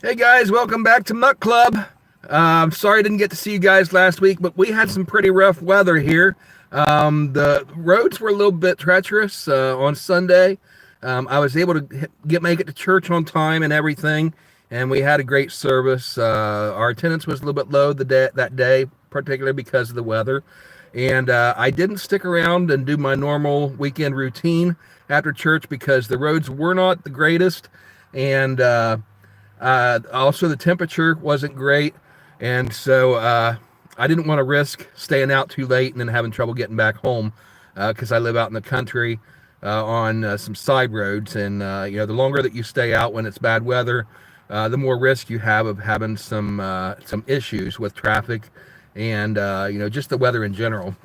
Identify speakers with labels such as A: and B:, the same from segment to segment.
A: Hey guys, welcome back to Muck Club. I'm sorry I didn't get to see you guys last week, but we had some pretty rough weather here. The roads were a little bit treacherous on Sunday. I was able to make it to church on time and everything, and we had a great service. Our attendance was a little bit low that day, particularly because of the weather. And I didn't stick around and do my normal weekend routine after church because the roads were not the greatest, and also the temperature wasn't great, and so I didn't want to risk staying out too late and then having trouble getting back home because I live out in the country on some side roads, and the longer that you stay out when it's bad weather, the more risk you have of having some issues with traffic and just the weather in general.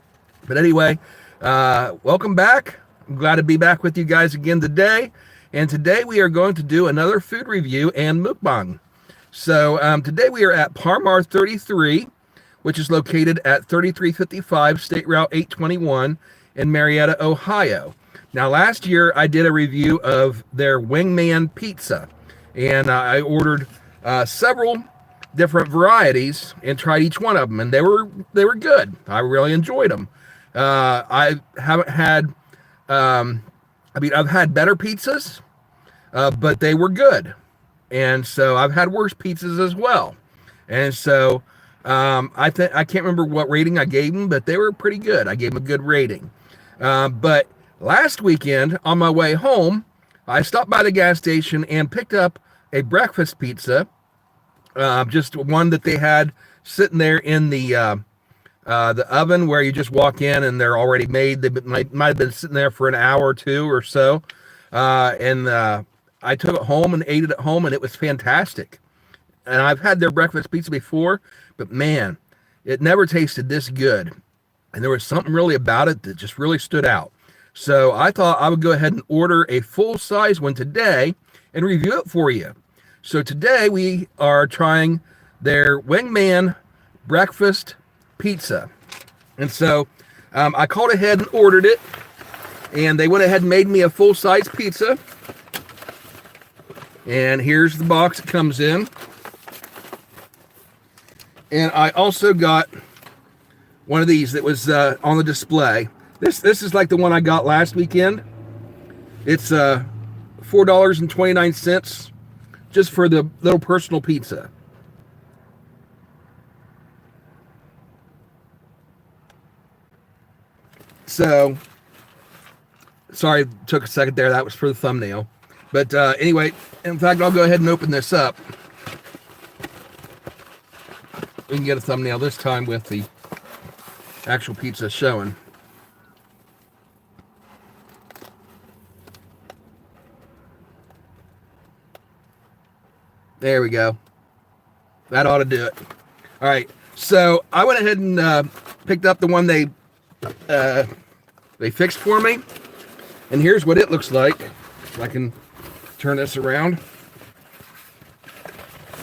A: But anyway, welcome back. I'm glad to be back with you guys again today. And today we are going to do another food review and mukbang. So today we are at Par-Mar 33, which is located at 3355 State Route 821 in Marietta, Ohio. Now last year I did a review of their Wingman pizza, and I ordered several different varieties and tried each one of them, and they were good. I really enjoyed them. I haven't had I've had better pizzas, but they were good. And so I've had worse pizzas as well. And so I can't remember what rating I gave them, but they were pretty good. I gave them a good rating. But last weekend on my way home, I stopped by the gas station and picked up a breakfast pizza, just one that they had sitting there in the oven where you just walk in and they're already made. They might have been sitting there for an hour or two or so. And I took it home and ate it at home, and it was fantastic. And I've had their breakfast pizza before, but man, it never tasted this good. And there was something really about it that just really stood out. So I thought I would go ahead and order a full-size one today and review it for you. So today we are trying their Wingman breakfast pizza. And so I called ahead and ordered it, and they went ahead and made me a full-size pizza. And here's the box it comes in. And I also got one of these that was on the display. This is like the one I got last weekend. It's $4.29 just for the little personal pizza. So, sorry, it took a second there. That was for the thumbnail. But anyway, in fact, I'll go ahead and open this up. We can get a thumbnail this time with the actual pizza showing. There we go. That ought to do it. All right. So I went ahead and picked up the one they fixed for me. And here's what it looks like. If I can turn this around.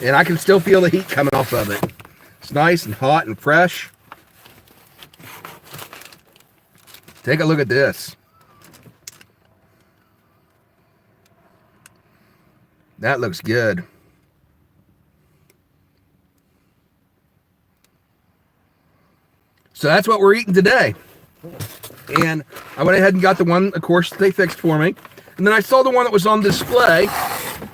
A: And I can still feel the heat coming off of it. It's nice and hot and fresh. Take a look at this. That looks good. So that's what we're eating today. And I went ahead and got the one, of course, they fixed for me. And then I saw the one that was on display,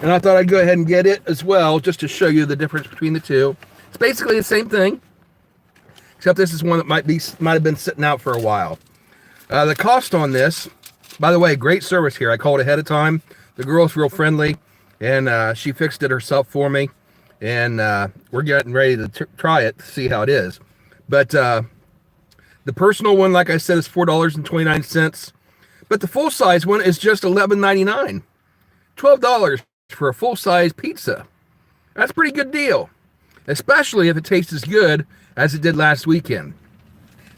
A: and I thought I'd go ahead and get it as well, just to show you the difference between the two. It's basically the same thing, except this is one that might have been sitting out for a while. The cost on this, by the way, great service here. I called ahead of time. The girl's real friendly, and she fixed it herself for me. And we're getting ready to try it to see how it is. But the personal one, like I said, is $4.29. But the full-size one is just $11.99. $12 for a full-size pizza. That's a pretty good deal, especially if it tastes as good as it did last weekend.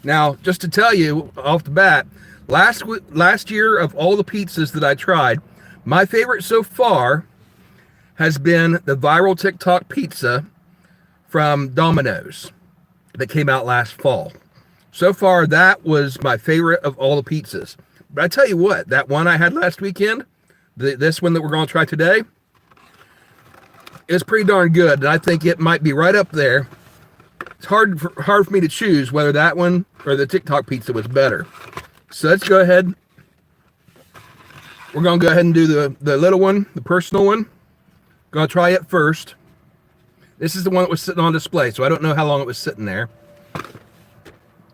A: Now, just to tell you off the bat, last year of all the pizzas that I tried, my favorite so far has been the viral TikTok pizza from Domino's that came out last fall. So far, that was my favorite of all the pizzas. But I tell you what, that one I had last weekend, this one that we're going to try today, It's pretty darn good, and I think it might be right up there. It's hard for me to choose whether that one or the TikTok pizza was better. So let's go ahead. We're going to go ahead and do the little one, the personal one. Going to try it first. This is the one that was sitting on display, so I don't know how long it was sitting there.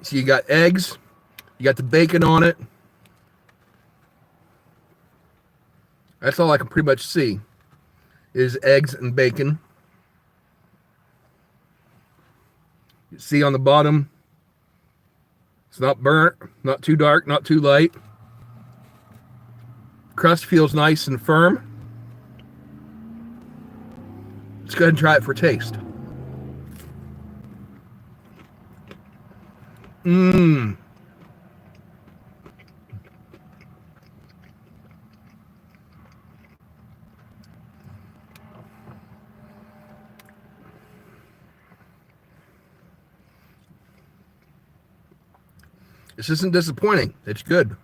A: So you got eggs. You got the bacon on it. That's all I can pretty much see is eggs and bacon. You see on the bottom, it's not burnt, not too dark, not too light. Crust feels nice and firm. Let's go ahead and try it for taste. This isn't disappointing. It's good.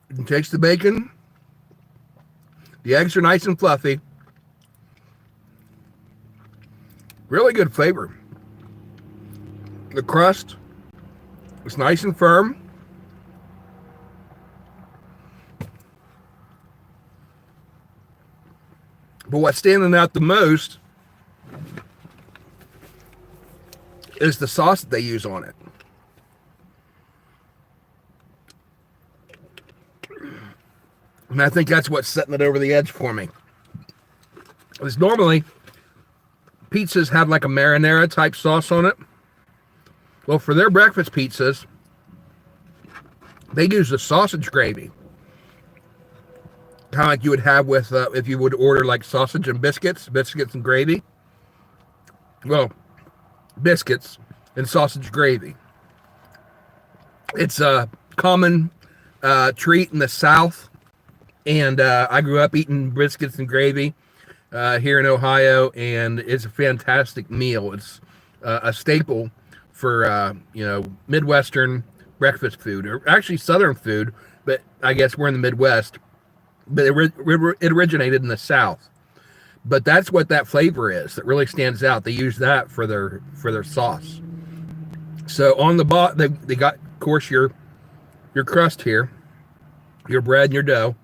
A: You can taste the bacon. The eggs are nice and fluffy. Really good flavor. The crust is nice and firm. But what's standing out the most is the sauce that they use on it. And I think that's what's setting it over the edge for me. Because normally, pizzas have like a marinara type sauce on it. Well, for their breakfast pizzas, they use the sausage gravy. Kind of like you would have with, if you would order like sausage and biscuits and gravy. Well, biscuits and sausage gravy. It's a common treat in the South. And I grew up eating biscuits and gravy here in Ohio, and it's a fantastic meal. It's a staple for, Midwestern breakfast food, or actually Southern food, but I guess we're in the Midwest. But it originated in the South. But that's what that flavor is that really stands out. They use that for their sauce. So on the bottom, they got, of course, your crust here, your bread and your dough.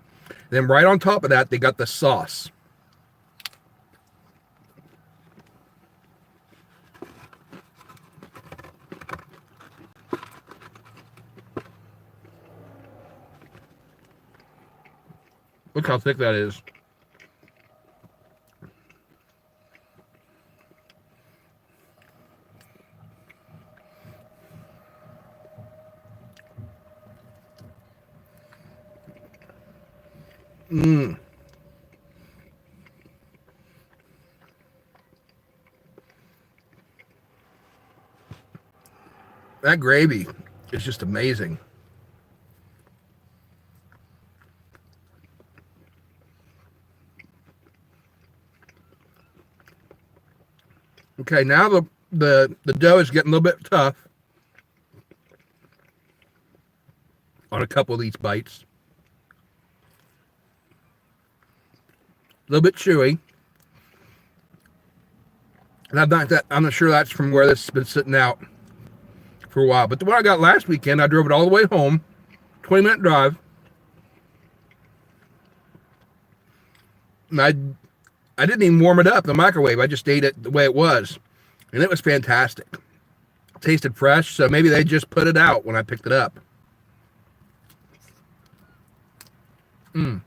A: Then right on top of that, they got the sauce. Look how thick that is. That gravy is just amazing. Okay, now the dough is getting a little bit tough on a couple of these bites. A little bit chewy. And I'm not sure that's from where this has been sitting out for a while. But the one I got last weekend, I drove it all the way home, 20-minute drive. And I didn't even warm it up in the microwave. I just ate it the way it was. And it was fantastic. It tasted fresh, so maybe they just put it out when I picked it up. There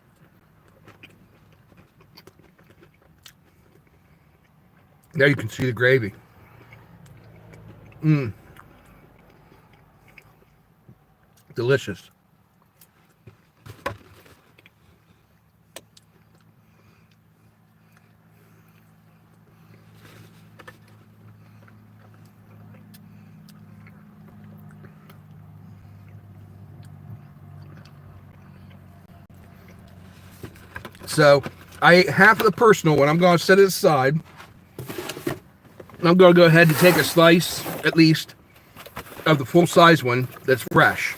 A: you can see the gravy. Delicious. So I ate half of the personal one. I'm going to set it aside. I'm going to go ahead and take a slice, at least, of the full-size one that's fresh.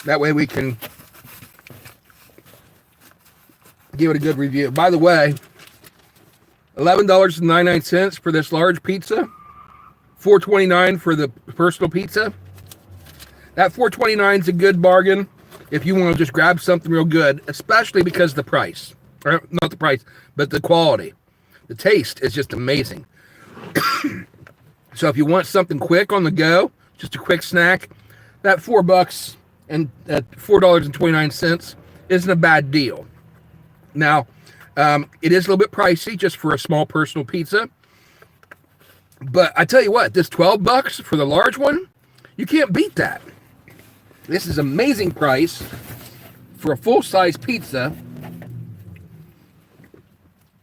A: That way we can give it a good review. By the way, $11.99 for this large pizza, $4.29 for the personal pizza. That $4.29 is a good bargain if you want to just grab something real good, especially because of the price. Or not the price, but the quality. The taste is just amazing. So if you want something quick on the go, just a quick snack, that $4 and $4.29 isn't a bad deal. Now, it is a little bit pricey just for a small personal pizza. But I tell you what, this $12 for the large one, you can't beat that. This is amazing price for a full-size pizza.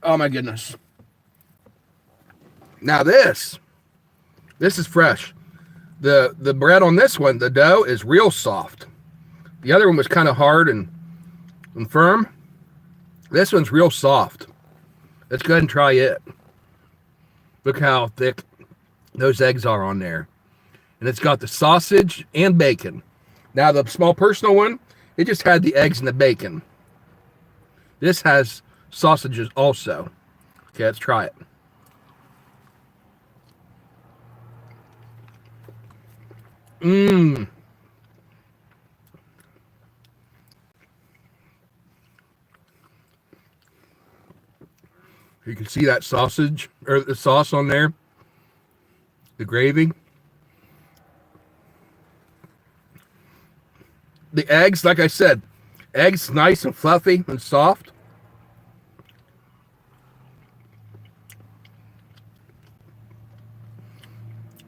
A: Oh my goodness. Now this is fresh. The bread on this one, the dough is real soft. The other one was kind of hard and firm. This one's real soft. Let's go ahead and try it. Look how thick those eggs are on there. And it's got the sausage and bacon. Now the small personal one, it just had the eggs and the bacon. This has sausages also. Okay, let's try it. Mmm. You can see that sausage, or the sauce on there. The gravy. The eggs, like I said, eggs nice and fluffy and soft.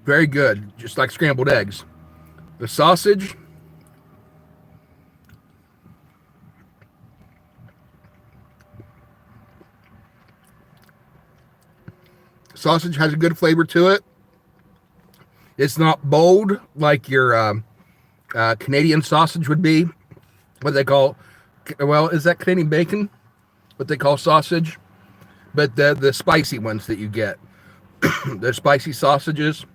A: Very good, just like scrambled eggs. The sausage. Sausage has a good flavor to it. It's not bold like your Canadian sausage would be. What they call, well, is that Canadian bacon? What they call sausage? But the spicy ones that you get, the spicy sausages,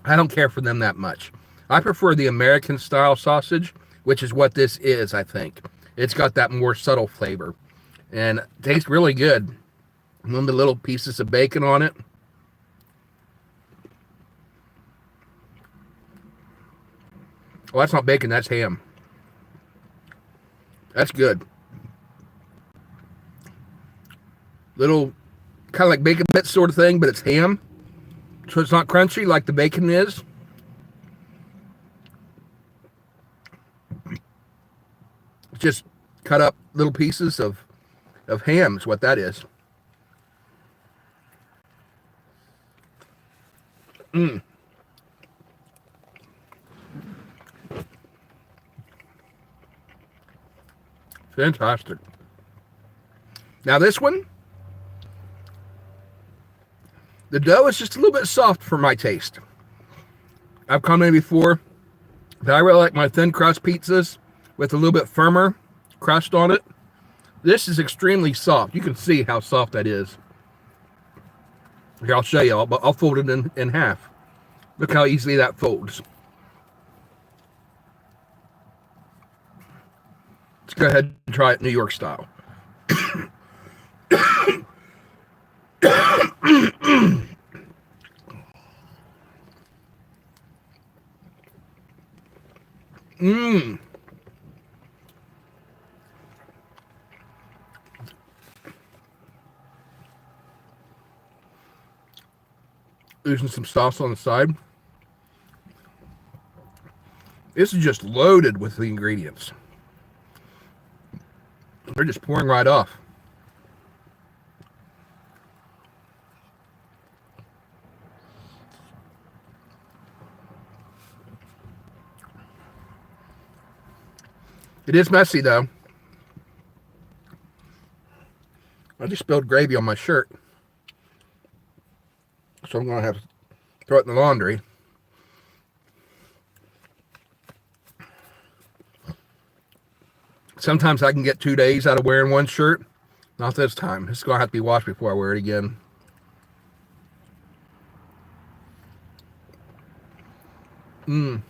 A: I don't care for them that much. I prefer the American style sausage, which is what this is, I think. It's got that more subtle flavor and it tastes really good. One of the little pieces of bacon on it. Oh, that's not bacon, that's ham. That's good. Little, kind of like bacon bits sort of thing, but it's ham. So it's not crunchy like the bacon is. It's just cut up little pieces of ham is what that is. Mmm. Fantastic. Now this one, the dough is just a little bit soft for my taste. I've commented before that I really like my thin crust pizzas with a little bit firmer crust on it. This is extremely soft. You can see how soft that is. Here, I'll show you. I'll fold it in half. Look how easily that folds. Let's go ahead and try it New York style. Mmm. Using some sauce on the side. This is just loaded with the ingredients. They're just pouring right off. It is messy though. I just spilled gravy on my shirt. So I'm going to have to throw it in the laundry. Sometimes I can get 2 days out of wearing one shirt. Not this time. It's going to have to be washed before I wear it again. Mm.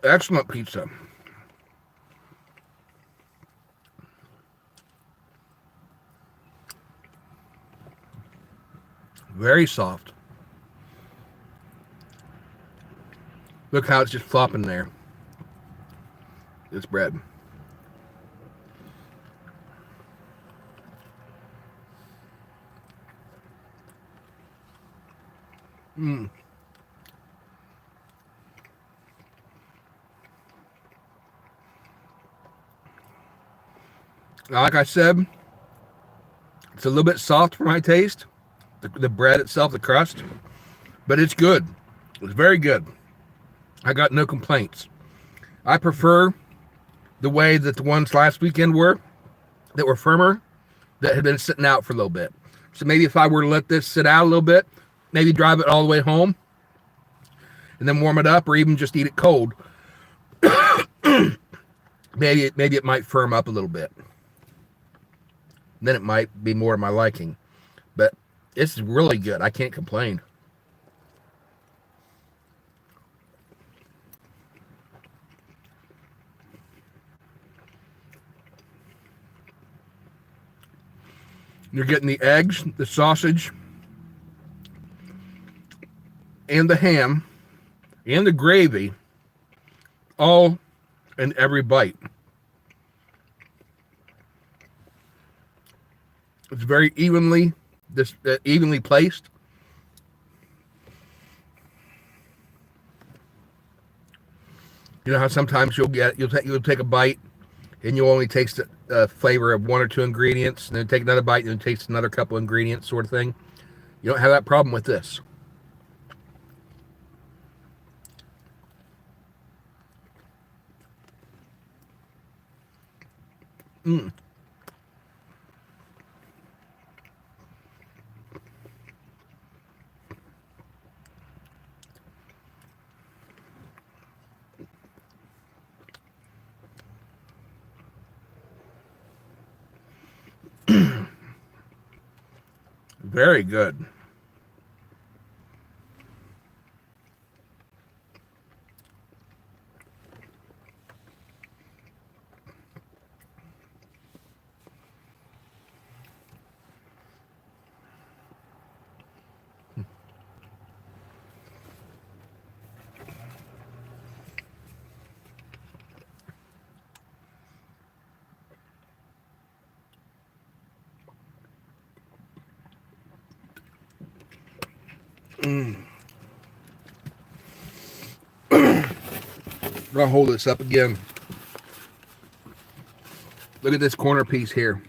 A: Excellent pizza. Very soft. Look how it's just flopping there. This bread. Mm. Now, like I said, it's a little bit soft for my taste. The bread itself, the crust, but it's good. It's very good. I got no complaints. I prefer the way that the ones last weekend were, that were firmer, that had been sitting out for a little bit. So maybe if I were to let this sit out a little bit, maybe drive it all the way home, and then warm it up, or even just eat it cold, maybe it might firm up a little bit. Then it might be more of my liking. But it's really good. I can't complain. You're getting the eggs, the sausage, and the ham, and the gravy, all in every bite. It's very evenly placed. You know how sometimes you'll take a bite and you'll only taste the flavor of one or two ingredients, and then take another bite and then taste another couple ingredients, sort of thing. You don't have that problem with this. Mm. Very good. Mm. I'm gonna hold this up again. Look at this corner piece here.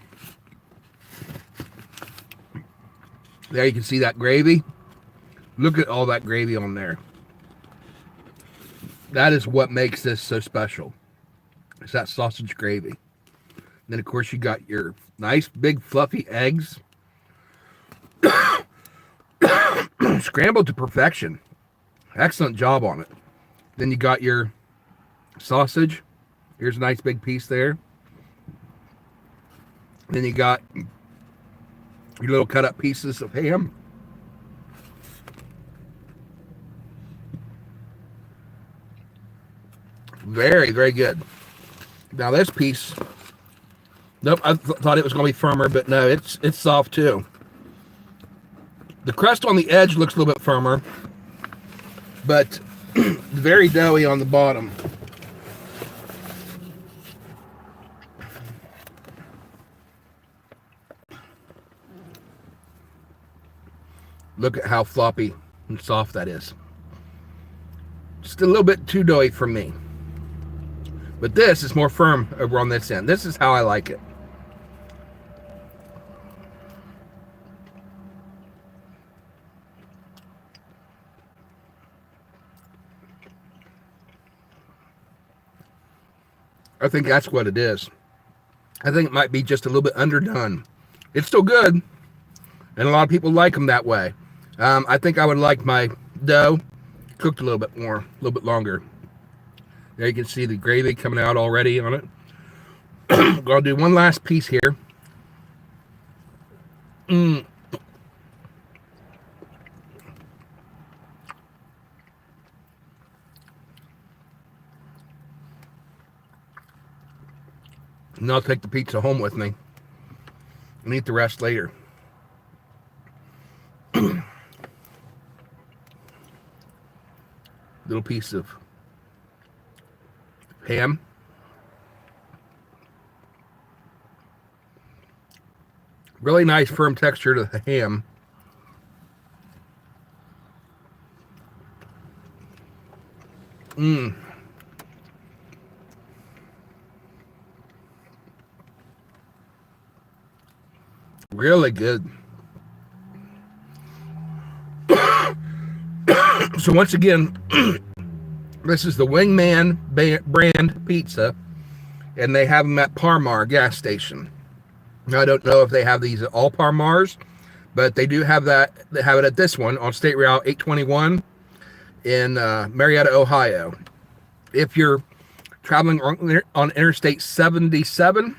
A: There you can see that gravy. Look at all that gravy on there. That is what makes this so special. It's that sausage gravy. And then of course you got your nice big fluffy eggs. Scrambled to perfection. Excellent job on it. Then you got your sausage. Here's a nice big piece there. Then you got your little cut up pieces of ham. Very, very good. Now this piece, nope, I thought it was going to be firmer, but no, it's soft too. The crust on the edge looks a little bit firmer, but very doughy on the bottom. Look at how floppy and soft that is. Just a little bit too doughy for me. But this is more firm over on this end. This is how I like it. I think that's what it is. I think it might be just a little bit underdone. It's still good, and a lot of people like them that way. I think I would like my dough cooked a little bit more, a little bit longer. There you can see the gravy coming out already on Gonna do one last piece here. And I'll take the pizza home with me and eat the rest later. Little piece of ham. Really nice firm texture to the ham. Really good. So once again, this is the Wingman brand pizza, and they have them at Par-Mar gas station. I don't know if they have these at all Par-Mars, but they do have that. They have it at this one on State Route 821 in Marietta, Ohio. If you're traveling on Interstate 77,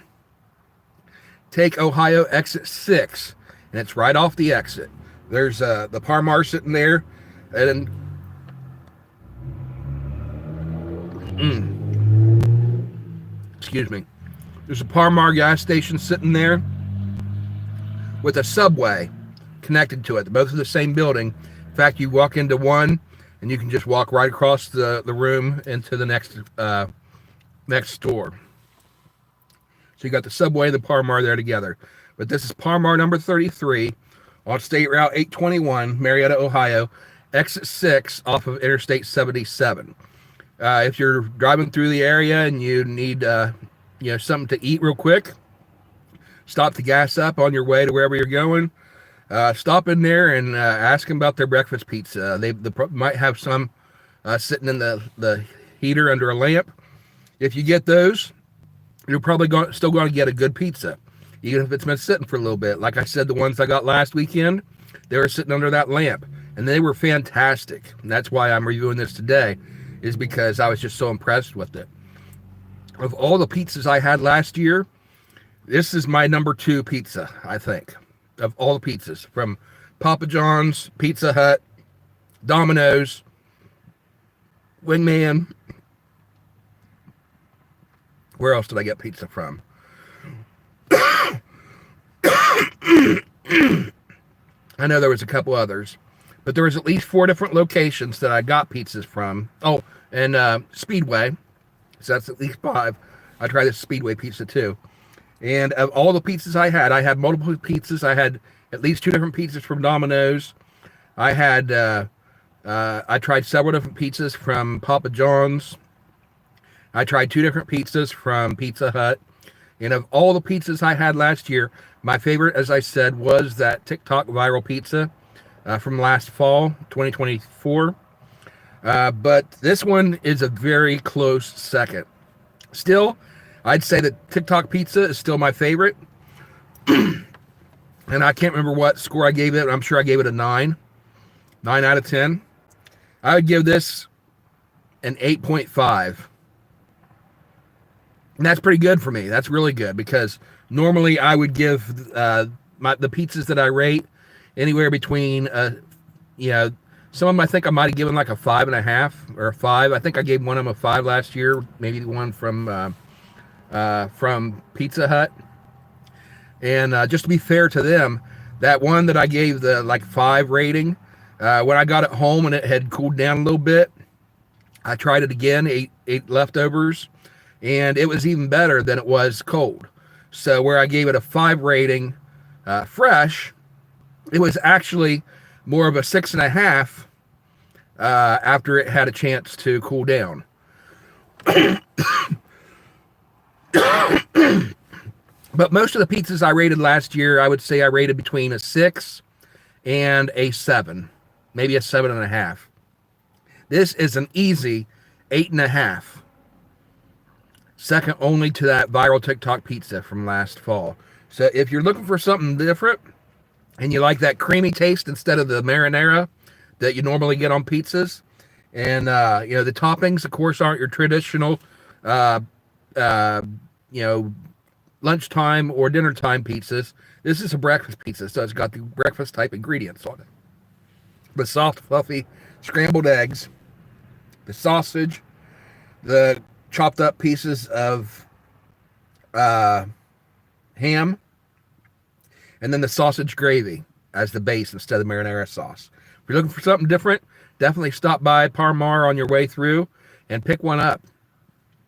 A: take Ohio exit 6, and it's right off the exit. There's the Par-Mar sitting there, and excuse me. There's a Par-Mar gas station sitting there with a Subway connected to it. Both are the same building. In fact, you walk into one, and you can just walk right across the room into the next store. So you got the Subway and the Par-Mar there together. But this is Par-Mar number 33 on State Route 821, Marietta, Ohio, exit 6 off of Interstate 77. If you're driving through the area and you need something to eat real quick, stop the gas up on your way to wherever you're going. Stop in there and ask them about their breakfast pizza. They might have some sitting in the heater under a lamp. If you get those, you're probably still going to get a good pizza, even if it's been sitting for a little bit. Like I said, the ones I got last weekend, they were sitting under that lamp, and they were fantastic. And that's why I'm reviewing this today, is because I was just so impressed with it. Of all the pizzas I had last year, this is my number 2 pizza, I think, of all the pizzas, from Papa John's, Pizza Hut, Domino's, Wingman. Where else did I get pizza from? I know there was a couple others, but there was at least 4 different locations that I got pizzas from. Oh, and Speedway. So that's at least 5. I tried this Speedway pizza too. And of all the pizzas I had multiple pizzas. I had at least 2 different pizzas from Domino's. I tried several different pizzas from Papa John's. I tried 2 different pizzas from Pizza Hut. And of all the pizzas I had last year, my favorite, as I said, was that TikTok viral pizza from last fall, 2024. But this one is a very close second. Still, I'd say that TikTok pizza is still my favorite. And I can't remember what score I gave it. I'm sure I gave it a 9. 9 out of 10. I would give this an 8.5. And that's pretty good for me. That's really good, because normally I would give the pizzas that I rate anywhere between, some of them I think I might have given like a 5.5 or a 5. I think I gave one of them a 5 last year, maybe the one from Pizza Hut. And just to be fair to them, that one that I gave the 5 rating, when I got it home and it had cooled down a little bit, I tried it again, ate leftovers, and it was even better than it was cold. So where I gave it a 5 rating fresh, it was actually more of a 6.5 after it had a chance to cool down. But most of the pizzas I rated last year, I would say I rated between a 6 and a 7, maybe a 7.5. This is an easy 8.5. Second only to that viral TikTok pizza from last fall. So if you're looking for something different and you like that creamy taste instead of the marinara that you normally get on pizzas, and the toppings, of course, aren't your traditional lunchtime or dinner time pizzas. This is a breakfast pizza, so it's got the breakfast type ingredients on it. The soft, fluffy scrambled eggs, the sausage, the chopped up pieces of ham, and then the sausage gravy as the base instead of marinara sauce. If you're looking for something different, definitely stop by Par Mar on your way through and pick one up.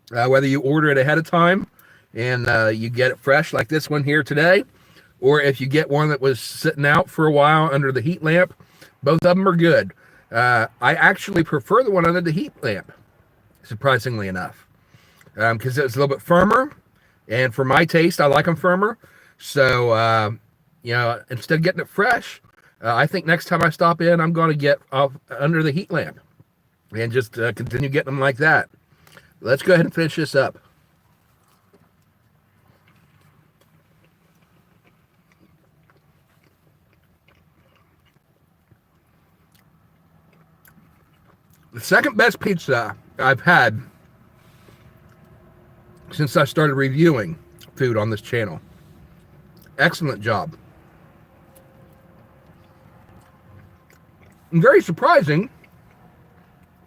A: Whether you order it ahead of time and you get it fresh like this one here today, or if you get one that was sitting out for a while under the heat lamp, both of them are good. I actually prefer the one under the heat lamp, surprisingly enough, because it's a little bit firmer, and for my taste, I like them firmer. So, instead of getting it fresh, I think next time I stop in, I'm going to get off under the heat lamp and just continue getting them like that. Let's go ahead and finish this up. The second best pizza I've had since I started reviewing food on this channel. Excellent job. And very surprising,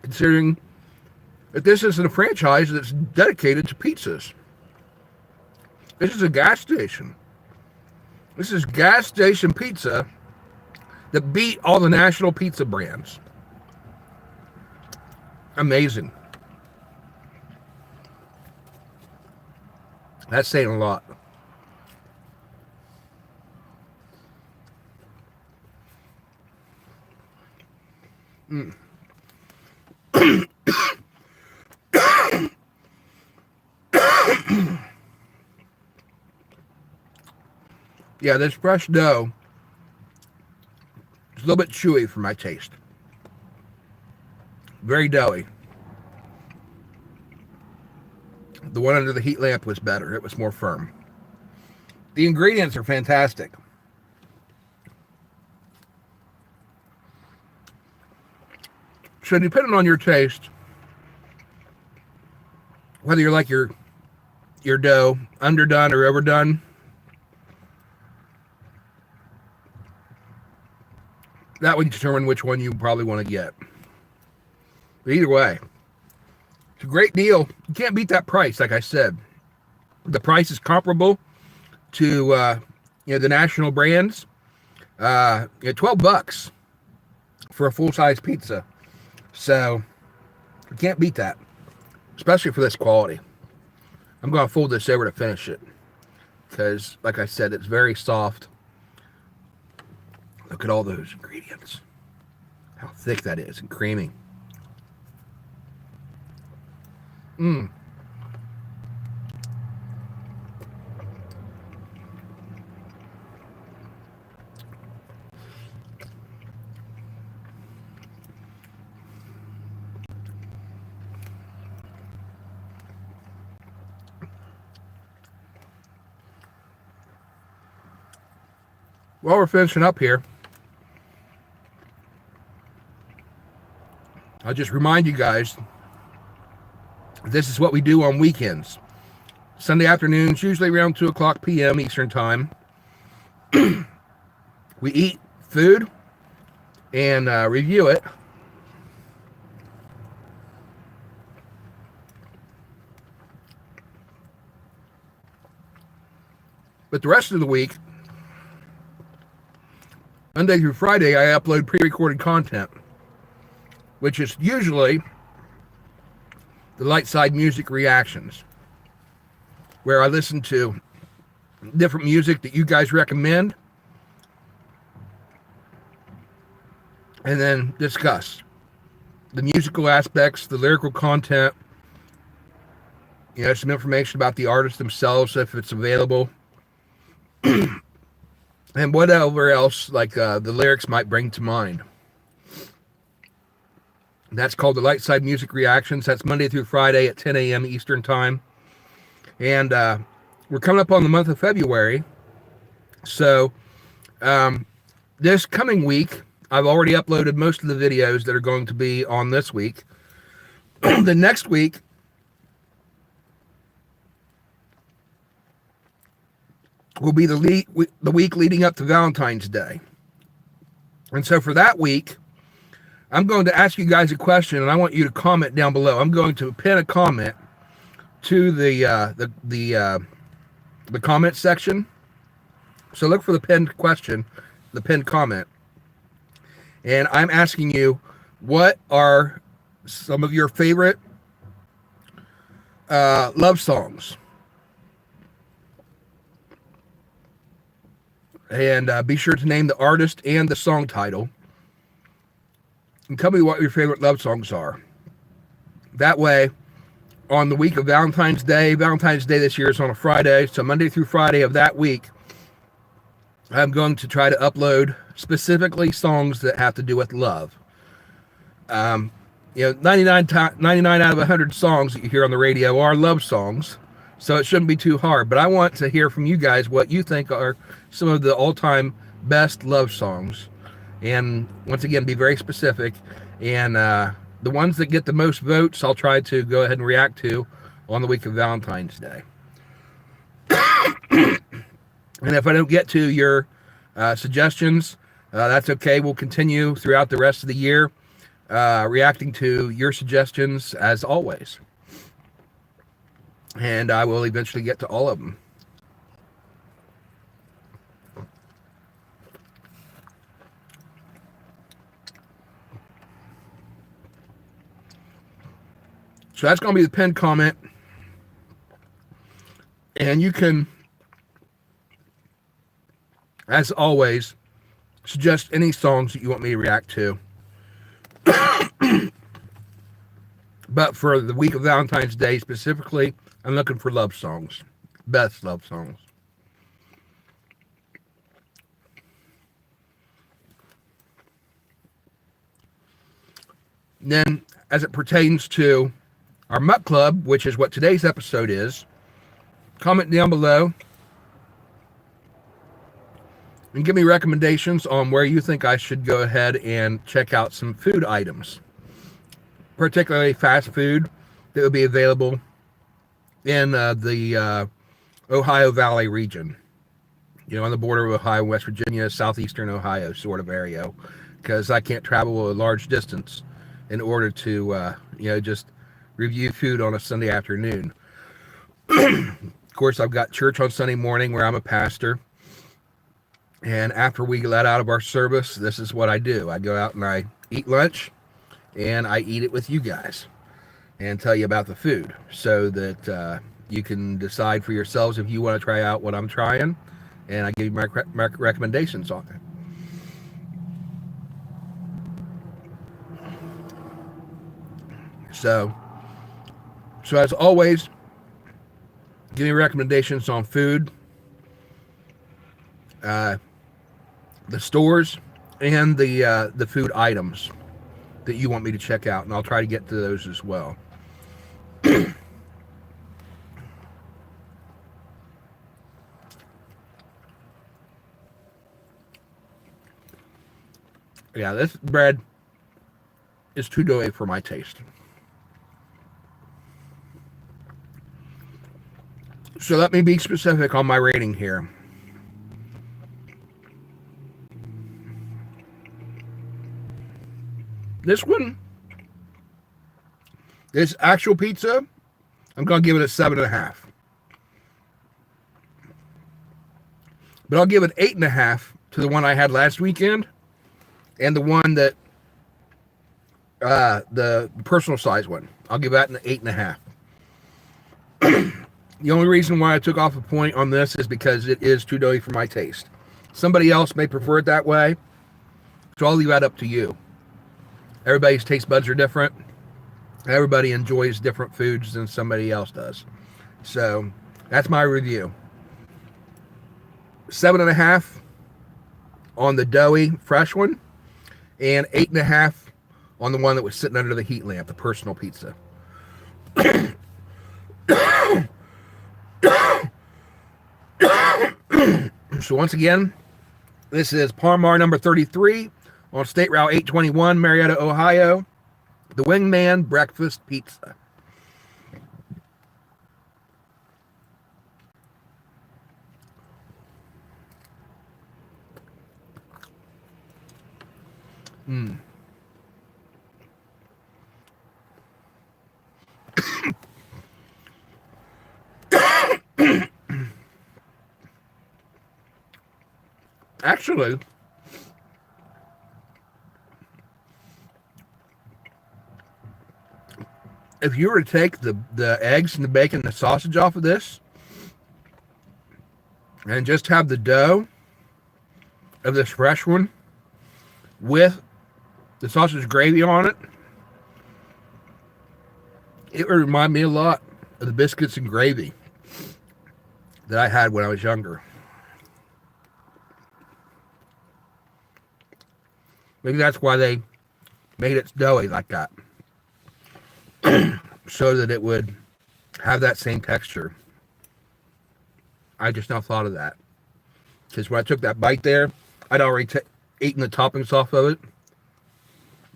A: considering that this isn't a franchise that's dedicated to pizzas. This is a gas station. This is gas station pizza that beat all the national pizza brands. Amazing. That's saying a lot. Yeah, this fresh dough is a little bit chewy for my taste. Very doughy. The one under the heat lamp was better. It was more firm. The ingredients are fantastic. So depending on your taste, whether you like your dough underdone or overdone, that would determine which one you probably want to get. But either way, it's a great deal. You can't beat that price, like I said. The price is comparable to the national brands. $12 for a full-size pizza. So you can't beat that, especially for this quality. I'm going to fold this over to finish it because, like I said, it's very soft. Look at all those ingredients. How thick that is and creamy. While we're finishing up here, I'll just remind you guys, this is what we do on weekends. Sunday afternoons, usually around 2 o'clock p.m. Eastern Time. We eat food and review it. But the rest of the week, Monday through Friday, I upload pre-recorded content, which is usually the light side music reactions, where I listen to different music that you guys recommend and then discuss the musical aspects, the lyrical content, some information about the artists themselves if it's available, and whatever else like the lyrics might bring to mind. That's called the Light Side Music Reactions. That's Monday through Friday at 10 a.m. Eastern Time. And we're coming up on the month of February. So this coming week, I've already uploaded most of the videos that are going to be on this week. The next week, will be the week leading up to Valentine's Day. And so for that week, I'm going to ask you guys a question, and I want you to comment down below. I'm going to pin a comment to the comment section. So look for the pinned question, the pinned comment, and I'm asking you, what are some of your favorite love songs? And be sure to name the artist and the song title. And tell me what your favorite love songs are. That way, on the week of Valentine's Day this year is on a Friday, so Monday through Friday of that week, I'm going to try to upload specifically songs that have to do with love. 99 out of 100 songs that you hear on the radio are love songs, so it shouldn't be too hard. But I want to hear from you guys what you think are some of the all-time best love songs. And once again, be very specific. And the ones that get the most votes, I'll try to go ahead and react to on the week of Valentine's Day. And if I don't get to your suggestions, that's okay. We'll continue throughout the rest of the year reacting to your suggestions as always. And I will eventually get to all of them. So that's going to be the pinned comment. And you can, as always, suggest any songs that you want me to react to. But for the week of Valentine's Day specifically, I'm looking for love songs. Best love songs. And then, as it pertains to our Mutt Club, which is what today's episode is, comment down below and give me recommendations on where you think I should go ahead and check out some food items, particularly fast food that would be available in the Ohio Valley region, on the border of Ohio, West Virginia, southeastern Ohio sort of area, because I can't travel a large distance in order to, just review food on a Sunday afternoon. Of course, I've got church on Sunday morning where I'm a pastor. And after we let out of our service, this is what I do. I go out and I eat lunch, and I eat it with you guys and tell you about the food so that you can decide for yourselves if you want to try out what I'm trying, and I give you my recommendations on it. So as always, give me recommendations on food, the stores, and the food items that you want me to check out, and I'll try to get to those as well. Yeah, this bread is too doughy for my taste. So let me be specific on my rating here. This one, this actual pizza, I'm going to give it a 7.5. But I'll give it 8.5 to the one I had last weekend, and the one that, the personal size one. I'll give that an 8.5. The only reason why I took off a point on this is because it is too doughy for my taste. Somebody else may prefer it that way, so I'll leave that up to you. Everybody's taste buds are different. Everybody enjoys different foods than somebody else does. So that's my review. 7.5 on the doughy fresh one, and 8.5 on the one that was sitting under the heat lamp, the personal pizza. So once again, this is Par-Mar number 33 on State Route 821, Marietta, Ohio. The Wingman Breakfast Pizza. Mm. Actually, if you were to take the eggs and the bacon and the sausage off of this and just have the dough of this fresh one with the sausage gravy on it, it would remind me a lot of the biscuits and gravy that I had when I was younger. Maybe that's why they made it doughy like that. So that it would have that same texture. I just now thought of that. Because when I took that bite there, I'd already eaten the toppings off of it.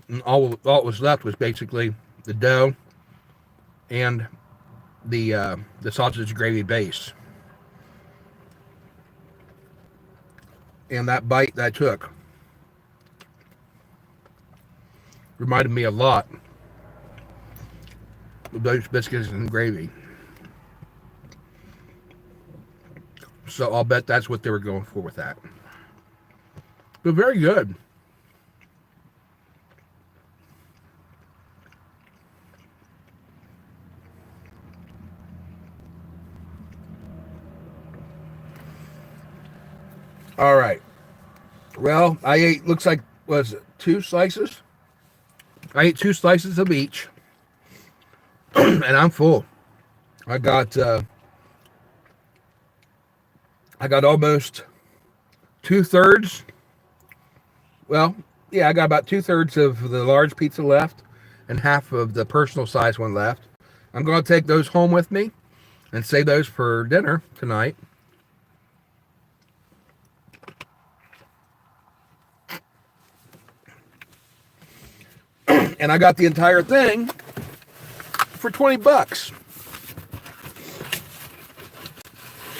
A: And all it was left was basically the dough and the sausage gravy base. And that bite that I took reminded me a lot of those biscuits and gravy. So I'll bet that's what they were going for with that. But very good. All right. Well, I ate, looks like, was it 2 slices? I ate 2 slices of each. And I'm full. I got almost 2/3. Well, yeah, I got about 2/3 of the large pizza left and half of the personal size one left. I'm going to take those home with me and save those for dinner tonight. And I got the entire thing for $20.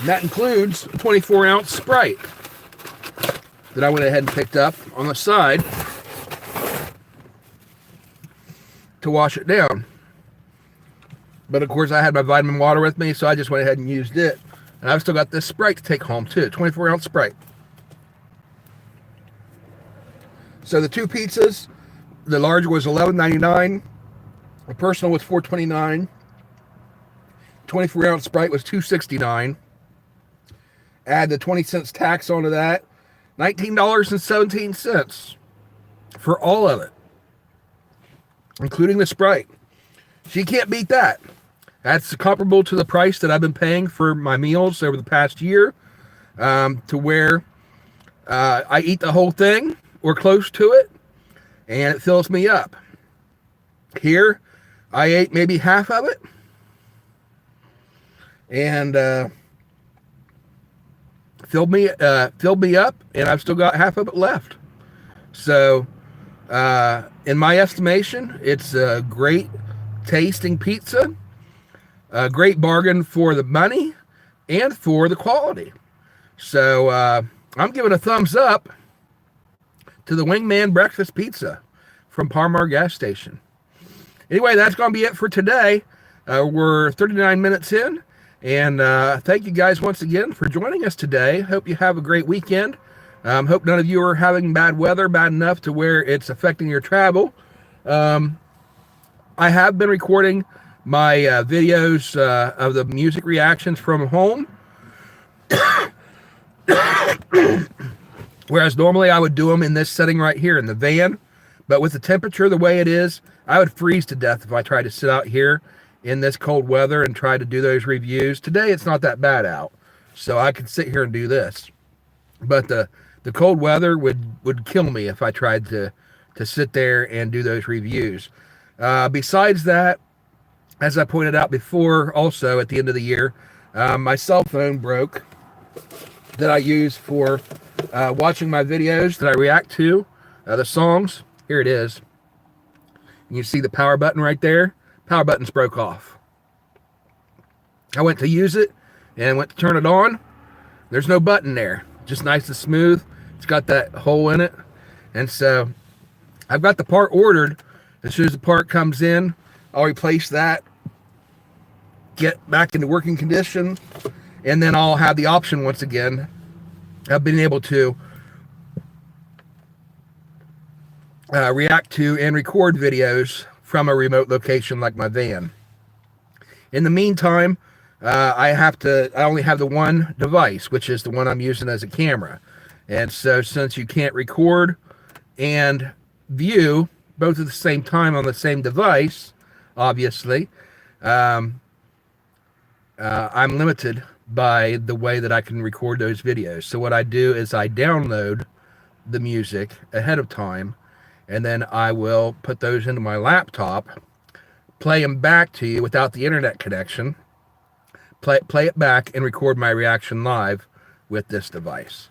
A: And that includes a 24-ounce Sprite that I went ahead and picked up on the side to wash it down. But of course I had my vitamin water with me, so I just went ahead and used it. And I've still got this Sprite to take home too, 24-ounce Sprite. So the 2 pizzas, the large was $11.99. The personal was $4.29. 24-ounce Sprite was $2.69. Add the 20 cents tax onto that, $19.17 for all of it, including the Sprite. So you can't beat that. That's comparable to the price that I've been paying for my meals over the past year, to where I eat the whole thing or close to it, and it fills me up. Here, I ate maybe half of it, and filled me up, and I've still got half of it left. So, in my estimation, it's a great tasting pizza, a great bargain for the money and for the quality. So, I'm giving a thumbs up to the Wingman Breakfast Pizza from Par-Mar gas station. Anyway, that's going to be it for today. We're 39 minutes in, and thank you guys once again for joining us today. Hope you have a great weekend. Hope none of you are having bad weather, bad enough to where it's affecting your travel. I have been recording my videos of the music reactions from home. Whereas normally I would do them in this setting right here in the van. But with the temperature the way it is, I would freeze to death if I tried to sit out here in this cold weather and try to do those reviews. Today it's not that bad out, so I could sit here and do this. But the cold weather would kill me if I tried to sit there and do those reviews. Besides that, as I pointed out before, also at the end of the year, my cell phone broke that I use for watching my videos that I react to, the songs. Here it is. You see the power button right there? Power button's broke off. I went to use it and went to turn it on. There's no button there. Just nice and smooth. It's got that hole in it. And so I've got the part ordered. As soon as the part comes in, I'll replace that, get back into working condition, and then I'll have the option once again of being able to react to and record videos from a remote location like my van. In the meantime, I only have the one device, which is the one I'm using as a camera. And so since you can't record and view both at the same time on the same device, obviously, I'm limited by the way that I can record those videos. So what I do is I download the music ahead of time, and then I will put those into my laptop, play them back to you without the internet connection, play it back, and record my reaction live with this device.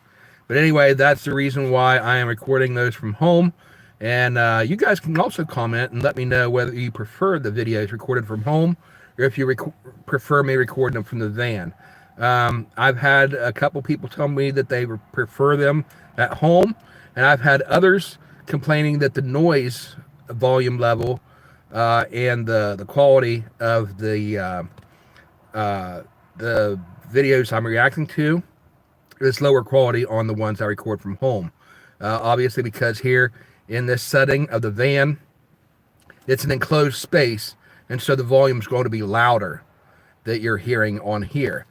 A: But anyway, that's the reason why I am recording those from home. And you guys can also comment and let me know whether you prefer the videos recorded from home or if you prefer me recording them from the van. I've had a couple people tell me that they prefer them at home, and I've had others complaining that the noise volume level and the quality of the videos I'm reacting to is lower quality on the ones I record from home. Obviously, because here in this setting of the van, it's an enclosed space, and so the volume is going to be louder that you're hearing on here.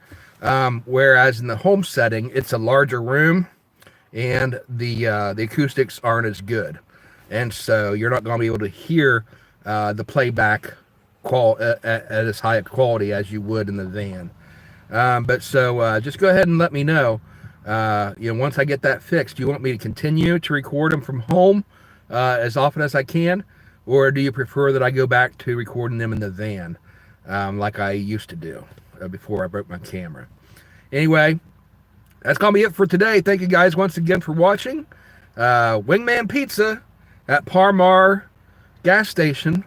A: Whereas in the home setting, it's a larger room, and the acoustics aren't as good, and so you're not going to be able to hear the playback at as high a quality as you would in the van. But just go ahead and let me know. Once I get that fixed, do you want me to continue to record them from home as often as I can, or do you prefer that I go back to recording them in the van like I used to do before I broke my camera? Anyway, that's going to be it for today. Thank you guys once again for watching. Wingman Pizza at Par-Mar gas station,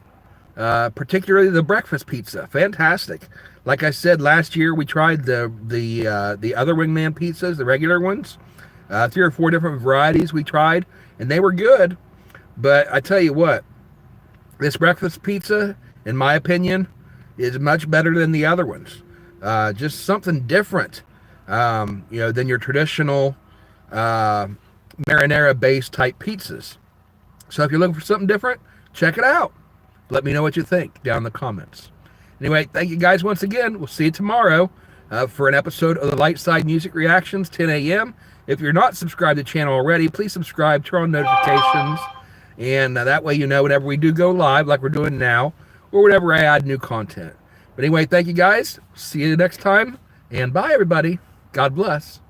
A: particularly the breakfast pizza. Fantastic. Like I said, last year we tried the other Wingman pizzas, the regular ones. 3 or 4 different varieties we tried, and they were good. But I tell you what, this breakfast pizza, in my opinion, is much better than the other ones. Just something different, than your traditional marinara-based type pizzas. So if you're looking for something different, check it out. Let me know what you think down in the comments. Anyway, thank you guys once again. We'll see you tomorrow for an episode of the Lightside Music Reactions, 10 a.m. If you're not subscribed to the channel already, please subscribe, turn on notifications, and that way you know whenever we do go live, like we're doing now, or whenever I add new content. But anyway, thank you guys. See you next time, and bye, everybody. God bless.